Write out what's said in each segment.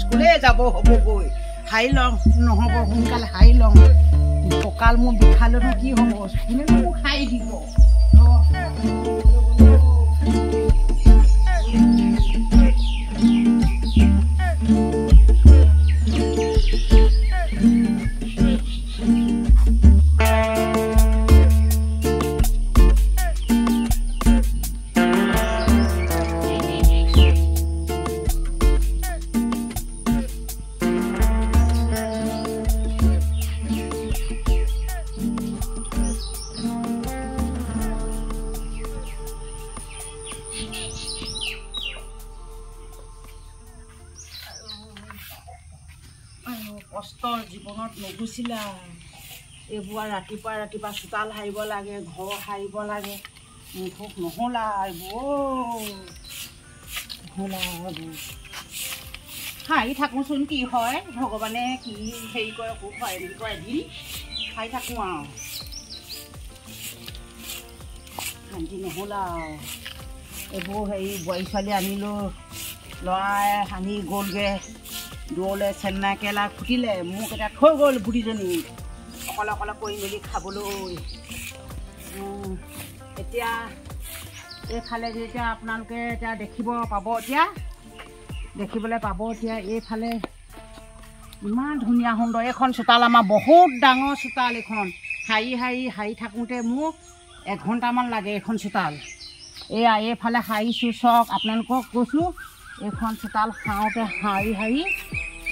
স্কুলে যাব হ'বগৈ হাই লওঁ নহ'ব সোনকালে হাই লওঁ কঁকাল মোৰ বিষালেনো কি হ'ব কোনেনো মোক হাই দিব কষ্টৰ জীৱনত নুগুচিলা এইবোৰ ৰাতিপুৱা চোতাল সাৰিব লাগে ঘৰ সাৰিব লাগে মুখ নহ'লা এইবোৰ সাৰি থাকোঁচোন কি হয় ভগৱানে কি হেৰি কৰে সুখ হয় বুলি কয় এদিন খাই থাকোঁ আৰু শান্তি নহ'লা এইবোৰ হেৰি বোৱাৰী ছোৱালী আনিলোঁ ল'ৰাই আনি গ'লগৈ দূৰলৈ চেন্নাই কেৰেলা ফুটিলে মোক এতিয়া থৈ গ'ল বুঢ়ীজনী অকলে অকলে কৰি মেলি খাবলৈ এতিয়া এইফালে যেতিয়া আপোনালোকে এতিয়া দেখিবলৈ পাব এতিয়া এইফালে ইমান ধুনীয়া সুন্দৰ এইখন চোতাল আমাৰ বহুত ডাঙৰ চোতাল এইখন সাৰি থাকোঁতে মোক এঘণ্টামান লাগে এইখন চোতাল এইফালে সাৰিছোঁ চাওক আপোনালোকক কৈছোঁ এইখন চোতাল সাৰি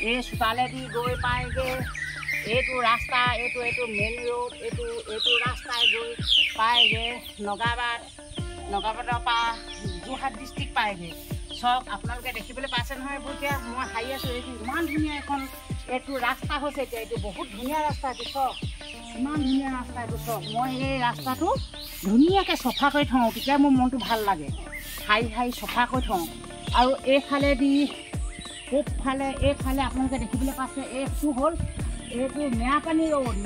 এই চোতালেদি গৈ পায়গৈ এইটো ৰাস্তা এইটো মেইন ৰোড এইটো ৰাস্তাই গৈ পায়গৈ নগাবাদৰ পৰা যোৰহাট ডিষ্ট্ৰিক্ট পায়গৈ চাওক আপোনালোকে দেখিবলৈ পাইছে নহয় এইবোৰ এতিয়া মই সাৰি আছোঁ এইটো ইমান ধুনীয়া এখন এইটো ৰাস্তা হৈছে এতিয়া এইটো বহুত ধুনীয়া ৰাস্তা এইটো চাওক ইমান ধুনীয়া ৰাস্তা এইটো চাওক মই এই ৰাস্তাটো ধুনীয়াকৈ চফা কৰি থওঁ তেতিয়া মোৰ মনটো ভাল লাগে সাৰি চফা কৰি থওঁ আৰু এইফালেদি পূবফালে এইফালে আপোনালোকে দেখিবলৈ পাইছে এইটো হ'ল এইটো মেৰাপানী ৰোড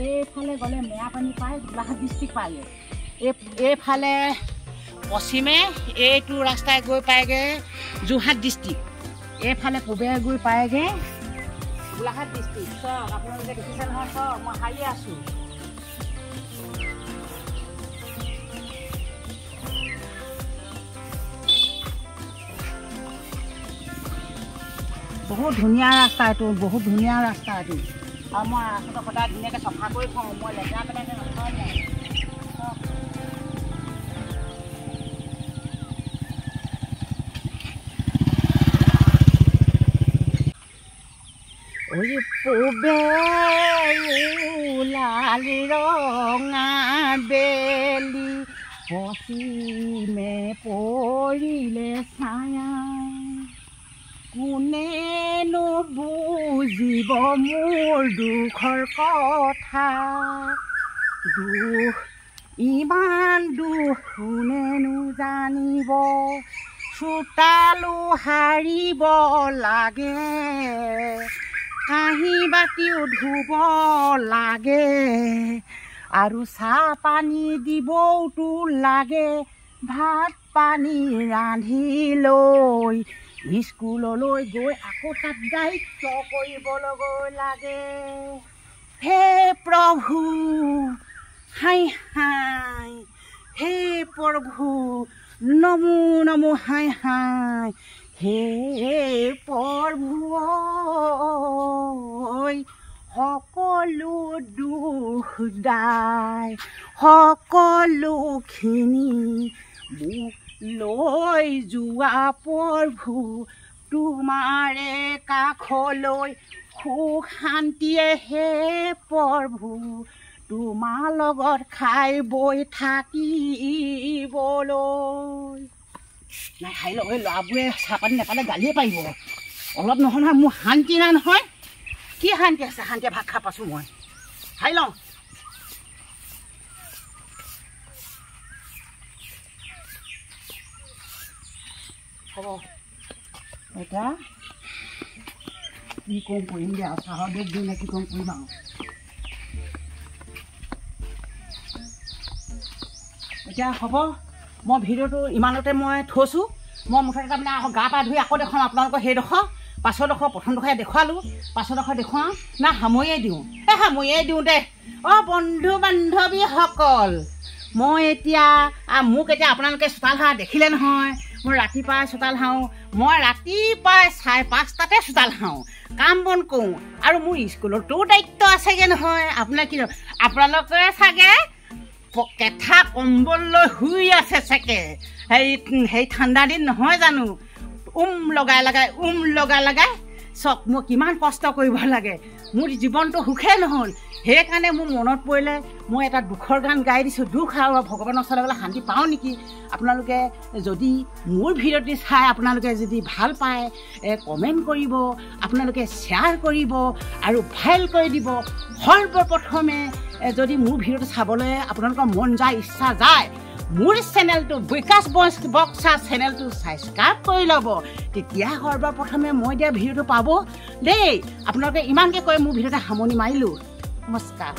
এইফালে গ'লে মেৰাপানী পায় গোলাঘাট ডিষ্ট্ৰিক্ট পায়গৈ এইফালে পশ্চিমে এইটো ৰাস্তাই গৈ পায়গৈ যোৰহাট ডিষ্ট্ৰিক্ট এইফালে পূবে গৈ পায়গৈ গোলাঘাট ডিষ্ট্ৰিক্ট চাওক আপোনালোকে দেখিছে নহয় চাওক মই সাৰি আছোঁ বহুত ধুনীয়া ৰাস্তা এইটো আৰু মই ৰাস্তাটো সদায় ধুনীয়াকৈ চফা কৰি থওঁ মই লেতেৰা পেলাকৈ নথওঁ পূবে ওলাল ৰঙা বেলি পশ্চিমে পৰিলে ছায়া কোনেনো বুজিব মোৰ দুখৰ কথা ইমান দুখ কোনেনো জানিব চোতালো সাৰিব লাগে কাঁহী বাতিও ধুব লাগে আৰু চাহ পানী দিবওতো লাগে ভাত পানী ৰান্ধি লৈ স্কুললৈ গৈ আকৌ তাত দায়িত্ব কৰিবলৈ লাগে হে প্ৰভু হাই হে প্ৰভু নমো হাই হে প্ৰভু সকলো দুখ দায় সকলোখিনি মোক লৈ যোৱা প্ৰভু তোমাৰে কাষলৈ সুখ শান্তিয়ে হে প্ৰভু তোমাৰ লগত খাই বৈ থাকিবলৈ নাই খাই লগ এই ল'ৰাবোৰে চাহপানী নাপালে গালিয়ে পাৰিব অলপ নহয় নহয় মোৰ শান্তি নাই নহয় কি শান্তি আছে শান্তিয়ে ভাত খাই পাইছোঁ মই খাই লওঁ হ'ব এতিয়া কি কৰিম দিয়া চাহৰ বেগ দিওঁ নে কি কৰিম আৰু এতিয়া হ'ব মই ভিডিঅ'টো ইমানতে মই থৈছোঁ মই মুঠতে তাৰমানে আকৌ গা পা ধুই আকৌ দেখুৱাম আপোনালোকৰ সেইডোখৰ পাছৰডোখৰ প্ৰথমডোখৰ দেখুৱালোঁ পাছৰডোখৰ দেখুৱাওঁ না সামৰিয়ে দিওঁ সামৰিয়ে দিওঁ দে অঁ বন্ধু বান্ধৱীসকল মই এতিয়া মোক এতিয়া আপোনালোকে চোতাল হাঁহ দেখিলে নহয় মই ৰাতিপুৱাই চোতাল হাওঁ মই ৰাতিপুৱাই 5:30 চোতাল হাওঁ কাম বন কৰোঁ আৰু মোৰ স্কুলতো দায়িত্ব আছেগৈ নহয় আপোনালোকে চাগে কেঁথা কম্বল লৈ শুই আছে চাগে সেই ঠাণ্ডা দিন নহয় জানো লগাই লগাই চাওক মই কিমান কষ্ট কৰিব লাগে মোৰ জীৱনটো সুখে নহ'ল সেইকাৰণে মোৰ মনত পৰিলে মই এটা দুখৰ গান গাই দিছোঁ দুখ আৰু ভগৱানৰ ওচৰলৈ গ'লে শান্তি পাওঁ নেকি আপোনালোকে যদি মোৰ ভিডিঅ'টি চাই আপোনালোকে যদি ভাল পায় কমেণ্ট কৰিব আপোনালোকে শ্বেয়াৰ কৰিব আৰু ভাইৰেল কৰি দিব সৰ্বপ্ৰথমে যদি মোৰ ভিডিঅ'টো চাবলৈ আপোনালোকৰ মন যায় ইচ্ছা যায় মোৰ চেনেলটো বিকাশ বক্সা চেনেলটো ছাবস্ক্ৰাইব কৰি ল'ব তেতিয়া সৰ্বপ্ৰথমে মই দিয়া ভিডিঅ'টো পাব দেই আপোনালোকে ইমানকৈ কৈ মোৰ ভিডিঅ'টো সামৰণি মাৰিলোঁ নমস্কাৰ।